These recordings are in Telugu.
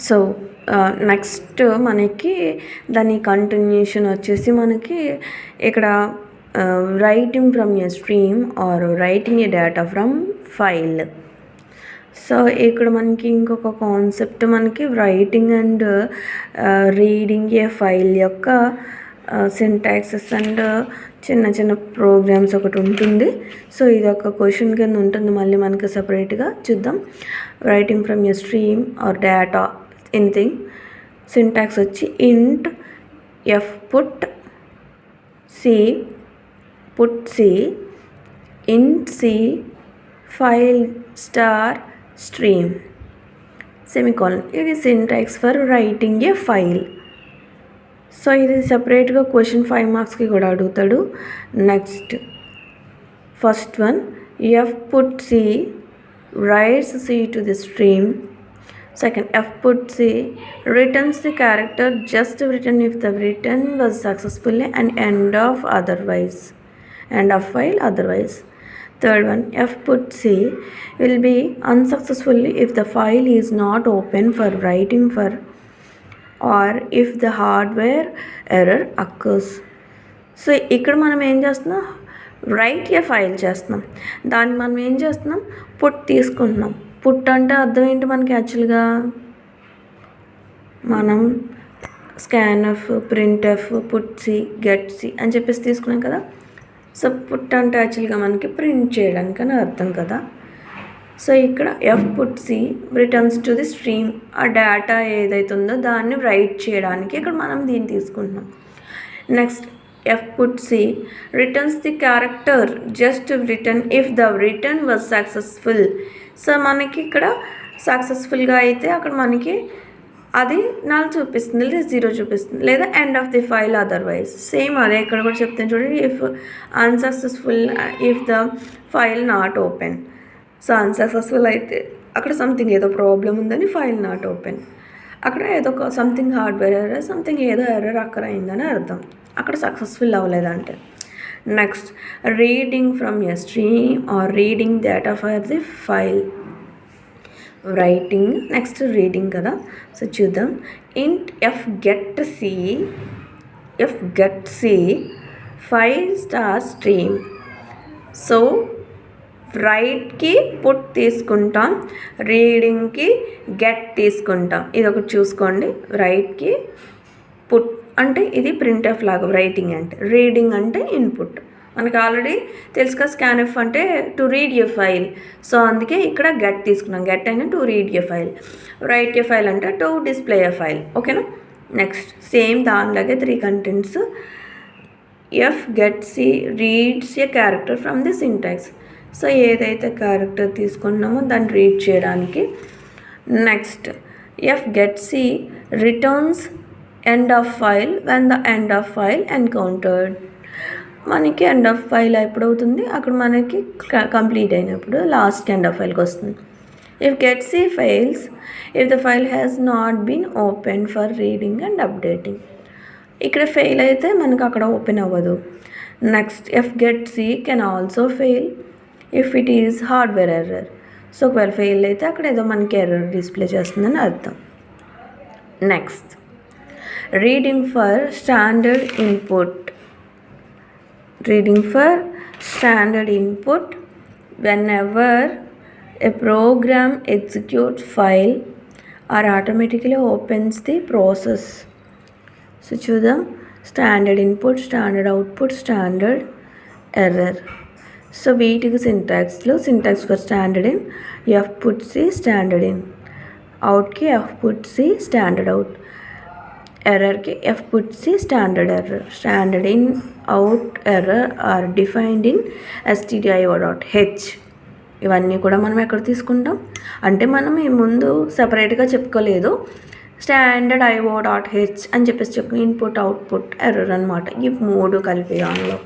సో నెక్స్ట్ మనకి దాని కంటిన్యూషన్ వచ్చేసి మనకి ఇక్కడ writing from a stream are writing A data from file. So ఇక్కడ మనకి ఇంకొక కాన్సెప్ట్ మనకి writing and reading a file యొక్క సింటాక్సెస్ అండ్ చిన్న చిన్న ప్రోగ్రామ్స్ ఒకటి ఉంటుంది. సో ఇది ఒక క్వశ్చన్ కింద ఉంటుంది, మళ్ళీ మనకి సపరేట్గా చూద్దాం. Writing from a stream or data anything. Syntax వచ్చి int F put C int C file star stream semicolon. ఇది syntax for writing a file. So ఇది సపరేట్గా క్వశ్చన్ 5 మార్క్స్కి కూడా అడుగుతాడు. Next first one, F put C writes C to the stream. Second, F put C returns the character just written if the written was successfully and end of file otherwise. Third one, F put C will be unsuccessfully if the file is not open for writing for or if the hardware error occurs. So ఇక్కడ మనం ఏం చేస్తున్నాం, రైట్ ఏ ఫైల్ చేస్తున్నాం. దాన్ని మనం ఏం చేస్తున్నాం, పుట్ తీసుకుంటున్నాం. పుట్ అంటే అర్థం ఏంటి మనకి, యాక్చువల్గా మనం స్కాన్ఎఫ్, ప్రింట్ఎఫ్, పుట్సి, గెట్సి అని చెప్పేసి తీసుకున్నాం కదా. సో పుట్ అంటే యాక్చువల్గా మనకి ప్రింట్ చేయడానికి అని అర్థం కదా. సో ఇక్కడ F put C returns to the stream, ఆ డేటా ఏదైతే ఉందో దాన్ని రైట్ చేయడానికి ఇక్కడ మనం దీన్ని తీసుకుంటున్నాం. Next F put C returns the character just written if the written was successful. So మనకి ఇక్కడ సక్సెస్ఫుల్గా అయితే అక్కడ మనకి అది నల్ చూపిస్తుంది, లేదా 0 చూపిస్తుంది, లేదా end of the file otherwise. Same అదే ఇక్కడ కూడా చెప్తాను చూడండి, if unsuccessful if the file not open. So unsuccessful అయితే అక్కడ సంథింగ్ ఏదో ప్రాబ్లం ఉందని ఫైల్ నాట్ ఓపెన్. అక్కడ ఏదో సంథింగ్ హార్డ్వేర్ ఎర్రర్, సంథింగ్ ఏదో ఎర్రర్ అక్కడ అయిందని అర్థం, అక్కడ సక్సెస్ఫుల్ అవ్వలేదంటే. Next reading from a stream or reading data for the file. Writing next reading కదా. సో చూద్దాం. Int F get C file star stream. So రైట్కి పుట్ తీసుకుంటాం, రీడింగ్కి గెట్ తీసుకుంటాం. ఇది ఒకటి చూసుకోండి. రైట్కి పుట్ అంటే ఇది ప్రింట్ఎఫ్ లాగా రైటింగ్ అంటే, రీడింగ్ అంటే ఇన్పుట్. మనకు ఆల్రెడీ తెలుసుగా స్కాన్ఎఫ్ అంటే to read a file. So అందుకే ఇక్కడ గెట్ తీసుకున్నాం. గెట్ అయినా to read a file, write a file అంటే టు డిస్ప్లే ఏ ఫైల్. ఓకేనా. నెక్స్ట్ సేమ్ దానిలాగే 3 contents. F get C reads a character from the syntax. So ఏదైతే క్యారెక్టర్ తీసుకున్నామో దాన్ని రీడ్ చేయడానికి. Next F get C returns end of file when the end of file encountered. మనకి ఎండ్ ఆఫ్ ఫైల్ ఎప్పుడు అవుతుంది, అక్కడ మనకి కంప్లీట్ అయినప్పుడు లాస్ట్ ఎండ్ ఆఫ్ ఫైల్కి వస్తుంది. If get c fails if the file has not been open for reading and updating. ఇక్కడ ఫెయిల్ అయితే మనకు అక్కడ ఓపెన్ అవ్వదు. Next F get c can also fail if it is hardware error. So ఒకవేళ ఫెయిల్ అయితే అక్కడ ఏదో మనకి ఎర్రర్ డిస్ప్లే చేస్తుందని అర్థం. Next reading for standard input. Reading for standard input whenever a program executes file or automatically opens the process. So చూద్దాం. Standard input, standard output, standard error. So వీటికి సింటాక్స్లో syntax for standard in F put C standard in, అవుట్కి F put C standard out, ఎర్రర్కి F put C standard error. Standard in, out, error are defined in stdio.h. ఇవన్నీ కూడా మనం ఎక్కడ తీసుకుంటాం అంటే మనం ఈ ముందు సపరేట్గా చెప్పుకోలేదు, స్టాండర్డ్ io.h అని చెప్పేసి చెప్పుకుని ఇన్పుట్, అవుట్పుట్, ఎర్రర్ అనమాట. ఈ 3 కలిపి దానిలో.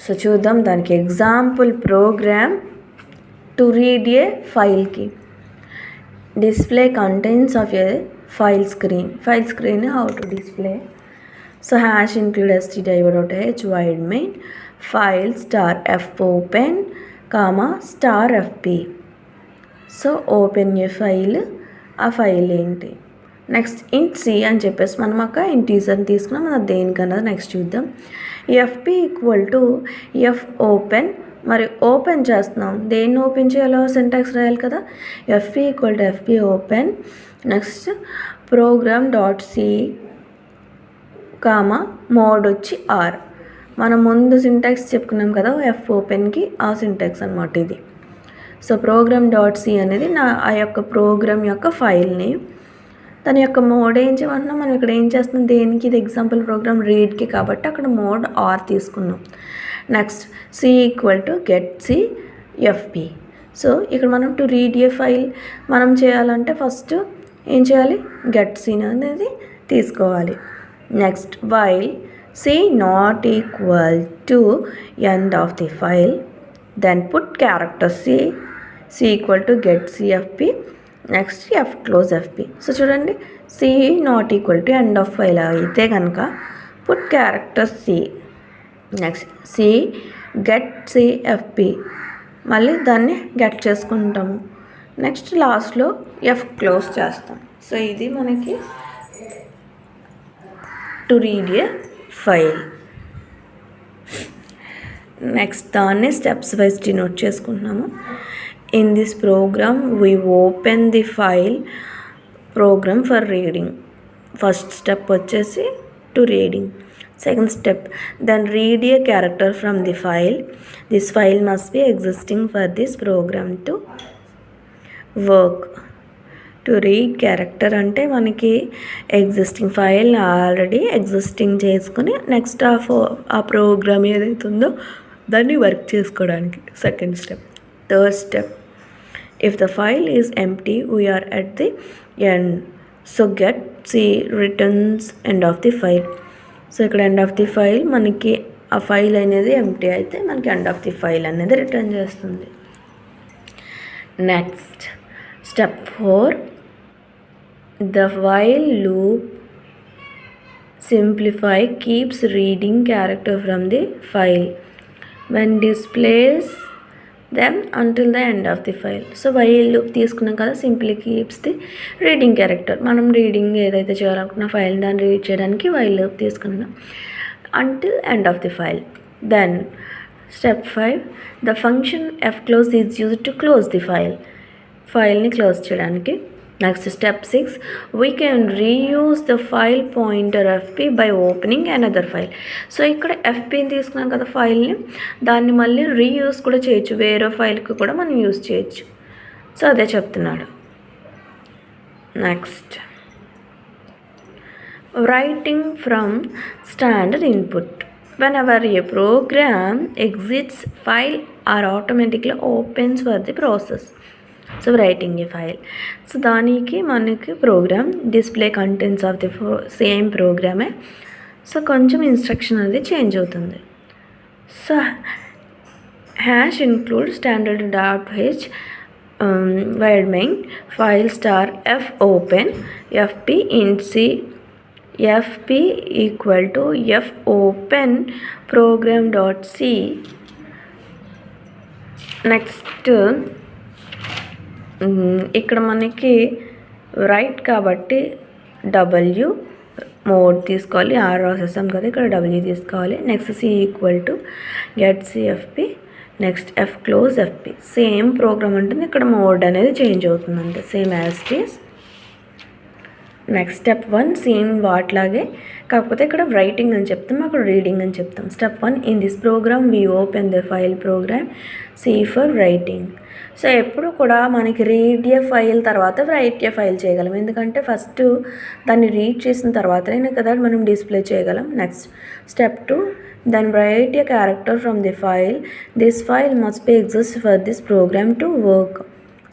సో చూద్దాం దానికి example program to read a ఫైల్కి. Display contents of a file screen how to display. So hash include stdio.h void main file star f open comma star fp. So open a file ఆ ఫైల్ ఏంటి. నెక్స్ట్ ఇంట్ సి అని చెప్పేసి మనం ఒక ఇంటీజర్ని తీసుకున్నాం, అది దేనికన్నది నెక్స్ట్ చూద్దాం. Fp equal to F open, మరి ఓపెన్ చేస్తున్నాం, దేన్ని ఓపెన్ చేయాలో సింటాక్స్ రాయాలి కదా. Fp equal to fp open, next program dot c comma mode వచ్చి ఆర్. మనం ముందు సింటాక్స్ చెప్పుకున్నాం కదా ఎఫ్ ఓపెన్కి, ఆ సింటాక్స్ అనమాట ఇది. సో ప్రోగ్రామ్ డాట్ సి అనేది ఆ యొక్క ప్రోగ్రామ్ యొక్క ఫైల్ నేమ్. దాని యొక్క మోడ్ ఏం చేయమంటున్నాం, మనం ఇక్కడ ఏం చేస్తున్నాం, దేనికి ఇది ఎగ్జాంపుల్ ప్రోగ్రామ్ రీడ్కి కాబట్టి అక్కడ మోడ్ ఆర్ తీసుకున్నాం. Next C equal to get c fp. So ఇక్కడ మనం టు రీడ్ ఏ ఫైల్ మనం చేయాలంటే ఫస్ట్ ఏం చేయాలి, గెట్ సి అనేది తీసుకోవాలి. Next while C not equal to end of the file, then put character C equal to get C FP, next F close FP. So చూడండి, C not equal to end of file అయితే కనుక put character C, next C get C FP, మళ్ళీ దాన్ని గెట్ చేసుకుంటాము. నెక్స్ట్ లాస్ట్లో ఎఫ్ క్లోజ్ చేస్తాం. సో ఇది మనకి to read a file. Next దాన్ని స్టెప్స్ వైజ్ డినోట్ చేసుకుంటున్నాము. In this program we open the file program for reading. First step వచ్చేసి to reading. Second step, then read a character from the file. This file must be existing for this program to work. To read character అంటే మనకి ఎగ్జిస్టింగ్ ఫైల్ ఆల్రెడీ ఎగ్జిస్టింగ్ చేసుకుని నెక్స్ట్ ఆ ప్రోగ్రామ్ ఏదైతే ఉందో దాన్ని వర్క్ చేసుకోవడానికి second step. Third step, if the file is empty we are at the end, so get c returns end of the file. So ఇక్కడ ఎండ్ ఆఫ్ ది ఫైల్ మనకి ఆ ఫైల్ అనేది ఎంప్టీ అయితే మనకి ఎండ్ ఆఫ్ ది ఫైల్ అనేది రిటర్న్ చేస్తుంది. Next step 4, the while loop simplify keeps reading character from the file when displays them until the end of the file. So while loop తీసుకున్నాం కదా, simply keeps the reading character. మనం రీడింగ్ ఏదైతే చేయాలనుకున్న ఫైల్ దాన్ని రీడ్ చేయడానికి వైల్ లూప్ తీసుకున్నాం until end of the file. Then step 5, the function fclose is used to close the file. ఫైల్ని క్లోజ్ చేయడానికి. Next step 6, we can reuse the file pointer fp by opening another file. So ఇక్కడ fpని తీసుకున్నాం కదా ఫైల్ని, దాన్ని మళ్ళీ రీయూజ్ కూడా చేయొచ్చు, వేరే ఫైల్కి కూడా మనం యూజ్ చేయొచ్చు. సో అదే చెప్తున్నాడు. Next writing from standard input. whenever a program exits, file are automatically opens for the process. So writing a file. So దానికి మనకి program display contents of the same ప్రోగ్రామే. సో కొంచెం ఇన్స్ట్రక్షన్ అనేది చేంజ్ అవుతుంది. So hash include standard dot H void main file star F open FP in C FP equal to F open program dot C. Next ఇక్కడ మనకి రైట్ కాబట్టి డబ్ల్యూ మోడ్ తీసుకోవాలి, ఆర్ రాసేసాం కదా, ఇక్కడ డబ్ల్యూ తీసుకోవాలి. Next C equal to get C FP, next F close FP. Same program ఉంటుంది, ఇక్కడ మోడ్ అనేది చేంజ్ అవుతుందంటే same as it is. Next step 1 same వాట్లాగే, కాకపోతే ఇక్కడ రైటింగ్ అని చెప్తాం, అక్కడ రీడింగ్ అని చెప్తాం. Step 1, in this program we open the file program C for writing. So ఎప్పుడు కూడా మనకి రీడ్ ఏ ఫైల్ తర్వాత రైట్ ఏ ఫైల్ చేయగలం, ఎందుకంటే ఫస్ట్ దాన్ని రీడ్ చేసిన తర్వాతనే కదా మనం డిస్ప్లే చేయగలం. Next step 2, then write a character from the file. This file must be exist for this program to work.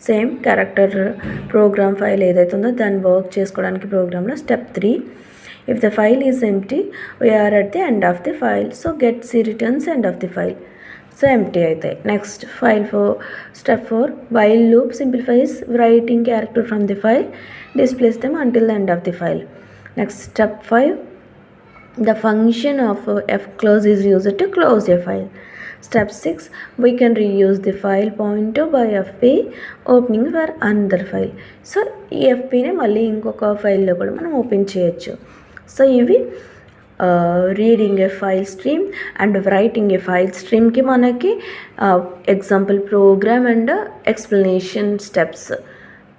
Same character program file ఏదైతే ఉందో దాన్ని వర్క్ చేసుకోవడానికి ప్రోగ్రాంలో. Step 3, if the file is empty we're at the end of the file, so get C returns end of the file. So empty అవుతాయి. Next step 4, while loop simplifies writing character from the file, displays them until the end of the file. Next step 5, the function of f close is used to close a file. Step 6, we can reuse the file pointer by FP opening for another file. So ఈ FPని మళ్ళీ ఇంకొక ఫైల్లో కూడా మనం ఓపెన్ చేయొచ్చు. సో ఇవి reading a file stream and writing a file స్ట్రీమ్కి మనకి example program and explanation steps.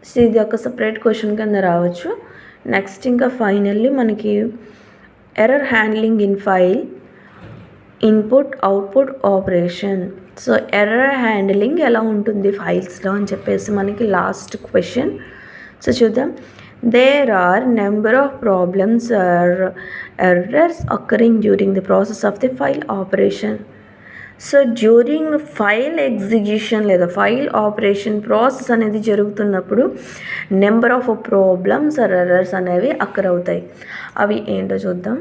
So ఇది ఒక సపరేట్ క్వశ్చన్ కింద రావచ్చు. నెక్స్ట్ ఇంకా ఫైనల్లీ మనకి error handling in file input output operation. So error handling ఎలా ఉంటుంది ఫైల్స్లో అని చెప్పేసి మనకి లాస్ట్ క్వశ్చన్. సో చూద్దాం. There are number of problems or errors occurring during the process of the file operation. So during file execution లేదా ఫైల్ ఆపరేషన్ ప్రాసెస్ అనేది జరుగుతున్నప్పుడు number of problems or errors అనేవి అక్కర్ అవుతాయి. అవి ఏంటో చూద్దాం.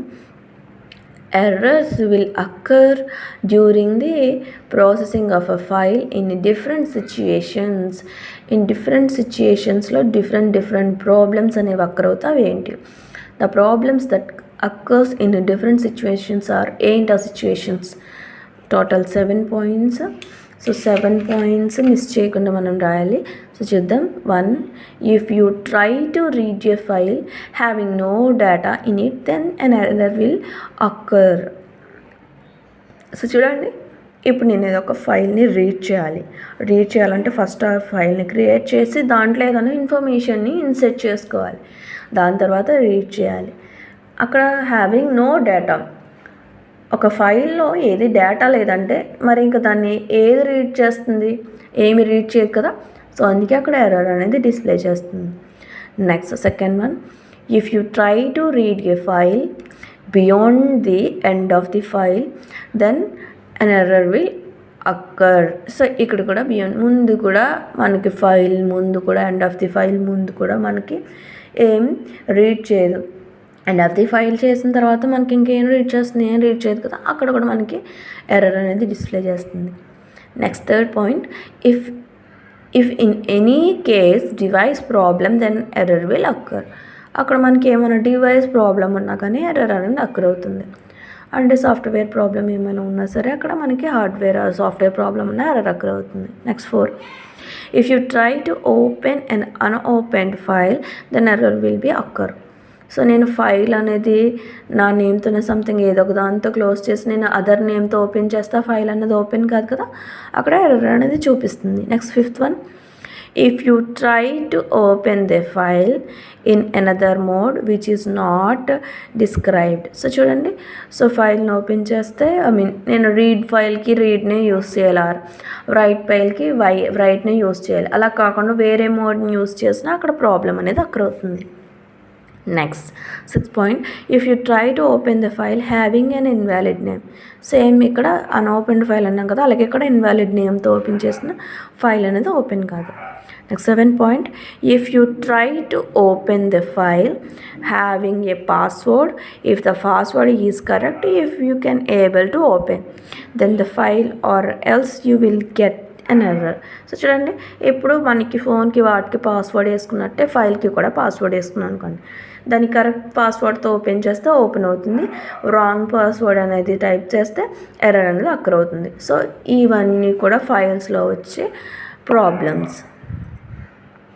Errors will occur during the processing of a file in different situations. In different situationsలో different problems అనేవి అక్కర్ అవుతాయి. ఏంటి the problems that occurs in different situations are ఏంటి ఆ situations? Total 7 points. So 7 points miss చేయకుండా మనం రాయాలి. సో చూద్దాం. 1, if you try to read a file having no data in it, then an error will occur. So చూడండి, ఇప్పుడు నేను ఏదో ఒక ఫైల్ని రీడ్ చేయాలంటే ఫస్ట్ ఆ ఫైల్ని క్రియేట్ చేసి దాంట్లో ఏదైనా ఇన్ఫర్మేషన్ని ఇన్సెర్ట్ చేసుకోవాలి. దాని తర్వాత రీడ్ చేయాలి. అక్కడ హ్యావింగ్ నో డేటా, ఒక ఫైల్లో ఏది డేటా లేదంటే మరి ఇంకా దాన్ని ఏది రీడ్ చేస్తుంది? ఏమి రీడ్ చేయదు కదా. సో అందుకే అక్కడ ఎర్రర్ అనేది డిస్ప్లే చేస్తుంది. Next second one, if you try to read a file beyond the end of the file then an error will occur. So ఇక్కడ కూడా బియాండ్ ముందు కూడా మనకి ఫైల్ ముందు కూడా ఎండ్ ఆఫ్ ది ఫైల్ ముందు కూడా మనకి ఏం రీడ్ చేయదు. ఎండ్ ఆఫ్ ది ఫైల్ చేసిన తర్వాత మనకి ఇంకేం రీడ్ చేస్తుంది? ఏం రీడ్ చేయదు కదా. అక్కడ కూడా మనకి ఎర్రర్ అనేది డిస్ప్లే చేస్తుంది. Next third point, if in any case device problem then error will occur. అక్కడ మనకి ఏమైనా డివైస్ ప్రాబ్లం ఉన్నా కానీ ఎర్రర్ అనేది అక్కర్ అవుతుంది. అంటే సాఫ్ట్వేర్ ప్రాబ్లం ఏమైనా ఉన్నా సరే అక్కడ మనకి హార్డ్వేర్ సాఫ్ట్వేర్ ప్రాబ్లం ఉన్నా ఎర్రర్ అక్కర్ అవుతుంది. Next 4, if you try to open an unopened file then error will be occur. So నేను ఫైల్ అనేది నా నేమ్తోనే సంథింగ్ ఏదో ఒక దాంతో క్లోజ్ చేసి నేను అదర్ నేమ్తో ఓపెన్ చేస్తా, ఫైల్ అనేది ఓపెన్ కాదు కదా, అక్కడ ఎర్రర్ అనేది చూపిస్తుంది. Next 5th one, if you try to open the file in another mode which is not described. So చూడండి, సో ఫైల్ని ఓపెన్ చేస్తే నేను రీడ్ ఫైల్కి రీడ్నే యూస్ చేయాలి, ఆర్ రైట్ ఫైల్కి రైట్నే యూస్ చేయాలి. అలా కాకుండా వేరే మోడ్ని యూస్ చేసినా అక్కడ ప్రాబ్లం అనేది అక్కడ అవుతుంది. Next 6th point, if you try to open the file having an invalid name. Same ఇక్కడ అన్ఓపెన్డ్ ఫైల్ అన్నాం కదా, అలాగే ఇక్కడ ఇన్వాలిడ్ నేమ్తో ఓపెన్ చేసిన ఫైల్ అనేది ఓపెన్ కాదు. Next 7th point, if you try to open the file having a password, if the password is correct, if you can able to open then the file or else you will get an error. So చూడండి, ఇప్పుడు మనకి ఫోన్కి వాటికి పాస్వర్డ్ వేసుకున్నట్టే ఫైల్కి కూడా పాస్వర్డ్ వేసుకున్నాను అనుకోండి, దాన్ని కరెక్ట్ పాస్వర్డ్తో ఓపెన్ చేస్తే ఓపెన్ అవుతుంది, రాంగ్ పాస్వర్డ్ అనేది టైప్ చేస్తే ఎర్రర్ అనేది అక్కర్ అవుతుంది. సో ఇవన్నీ కూడా ఫైల్స్లో వచ్చే ప్రాబ్లమ్స్.